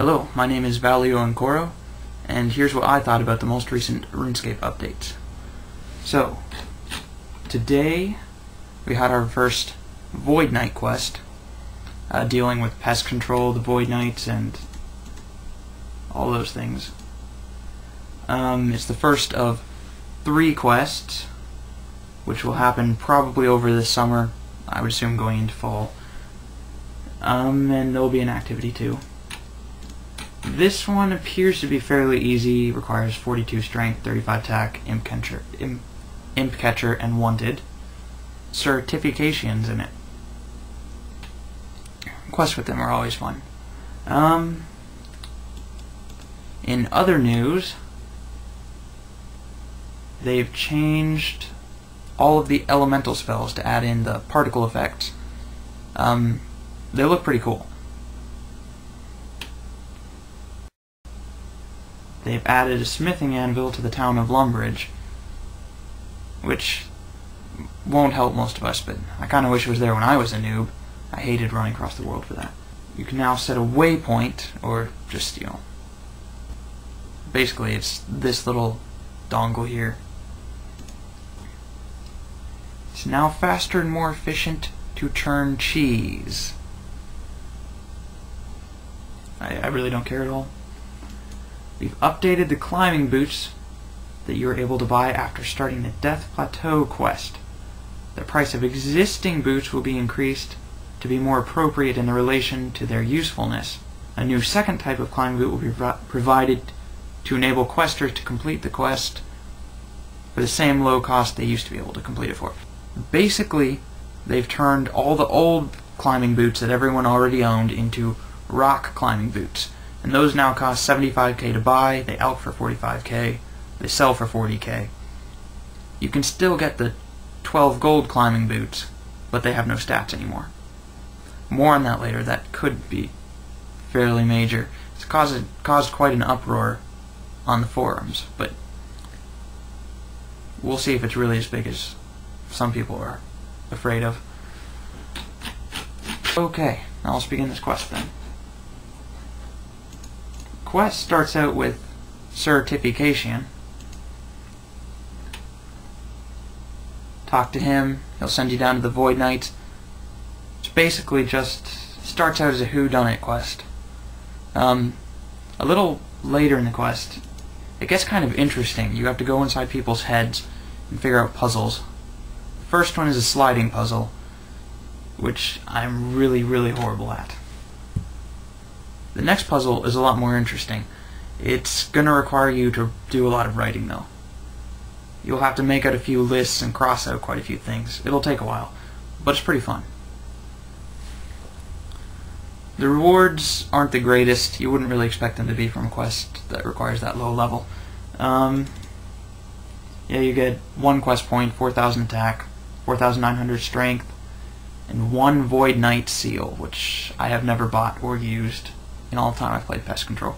Hello, my name is Valio Ancoro, and here's what I thought about the most recent Runescape updates. So, today we had our first Void Knight quest, dealing with pest control, the Void Knights, and all those things. It's the first of 3 quests, which will happen probably over this summer, I would assume going into fall. And there'll be an activity too. This one appears to be fairly easy, requires 42 strength, 35 attack, imp catcher, and wanted. Certifications in it. Quests with them are always fun. In other news, they've changed all of the elemental spells to add in the particle effects. They look pretty cool. They've added a smithing anvil to the town of Lumbridge, which won't help most of us, but I kind of wish it was there when I was a noob. I hated running across the world for that. You can now set a waypoint, or just, basically it's this little dongle here. It's now faster and more efficient to churn cheese. I really don't care at all. We've updated the climbing boots that you are able to buy after starting the Death Plateau quest. The price of existing boots will be increased to be more appropriate in relation to their usefulness. A new second type of climbing boot will be provided to enable questers to complete the quest for the same low cost they used to be able to complete it for. Basically, they've turned all the old climbing boots that everyone already owned into rock climbing boots. And those now cost 75k to buy, they out for 45k, they sell for 40k. You can still get the 12 gold climbing boots, but they have no stats anymore. More on that later, that could be fairly major. It's caused quite an uproar on the forums, but we'll see if it's really as big as some people are afraid of. Okay, now let's begin this quest then. Quest starts out with certification. Talk to him, he'll send you down to the Void Knights. It's basically just starts out as a whodunit quest. A little later in the quest, it gets kind of interesting. You have to go inside people's heads and figure out puzzles. The first one is a sliding puzzle, which I'm really horrible at. The next puzzle is a lot more interesting. It's going to require you to do a lot of writing, though. You'll have to make out a few lists and cross out quite a few things. It'll take a while, but it's pretty fun. The rewards aren't the greatest. You wouldn't really expect them to be from a quest that requires that low level. Yeah, you get 1 quest point, 4,000 attack, 4,900 strength, and 1 Void Knight seal, which I have never bought or used in all the time I've played Pest Control.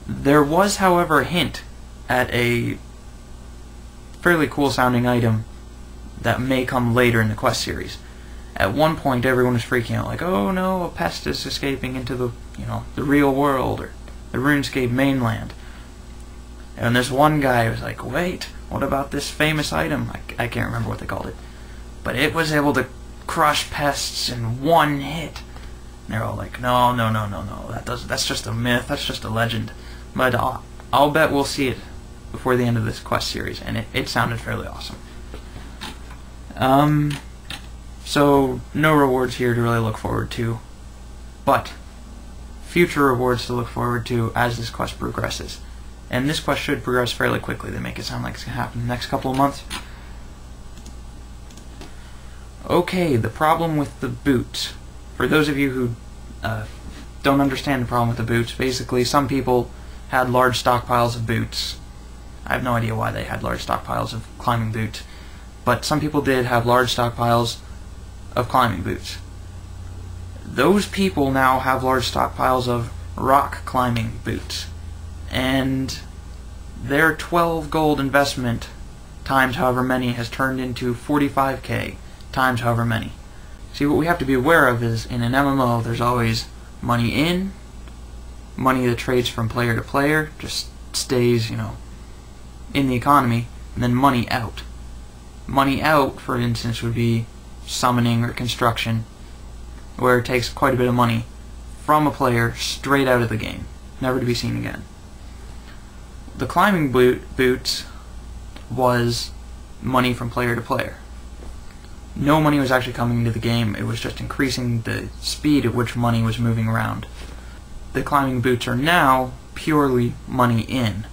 There was, however, a hint at a fairly cool sounding item that may come later in the quest series. At one point everyone was freaking out like, oh no, a pest is escaping into the, the real world, or the Runescape mainland. And this one guy was like, wait, what about this famous item? I can't remember what they called it. But it was able to crush pests in 1 hit. And they're all like, no, that's just a myth, that's just a legend. But I'll bet we'll see it before the end of this quest series, and it sounded fairly awesome. So, no rewards here to really look forward to, but future rewards to look forward to as this quest progresses. And this quest should progress fairly quickly. They make it sound like it's going to happen in the next couple of months. Okay, the problem with the boots. For those of you who don't understand the problem with the boots, basically some people had large stockpiles of boots. I have no idea why they had large stockpiles of climbing boots, but some people did have large stockpiles of climbing boots. Those people now have large stockpiles of rock climbing boots, and their 12 gold investment times however many has turned into 45k times however many. See, what we have to be aware of is in an MMO there's always money in money that trades from player to player just stays, in the economy, and then money out. Money out, for instance, would be summoning or construction, where it takes quite a bit of money from a player straight out of the game, never to be seen again. The climbing boots was money from player to player. No money was actually coming into the game, it was just increasing the speed at which money was moving around. The climbing boots are now purely money in.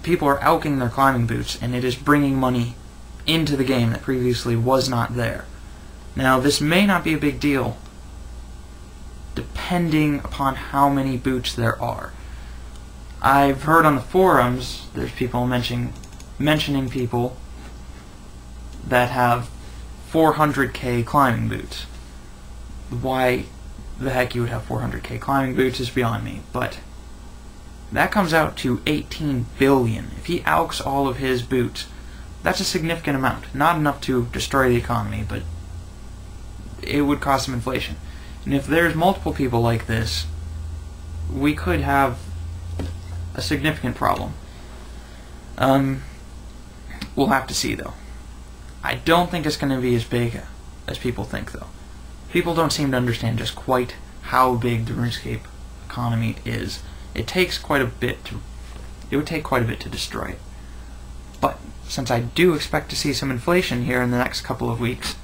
People are alching their climbing boots, and it is bringing money into the game that previously was not there. Now, this may not be a big deal, depending upon how many boots there are. I've heard on the forums, there's people mentioning people that have 400k climbing boots. Why the heck you would have 400k climbing boots is beyond me, but that comes out to 18 billion. If he alks all of his boots, that's a significant amount. Not enough to destroy the economy, but it would cause some inflation. And if there's multiple people like this, we could have a significant problem. We'll have to see, though. I don't think it's going to be as big as people think, though. People don't seem to understand just quite how big the RuneScape economy is. It would take quite a bit to destroy it. But since I do expect to see some inflation here in the next couple of weeks,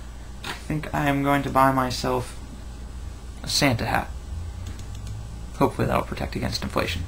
I think I am going to buy myself a Santa hat. Hopefully that will protect against inflation.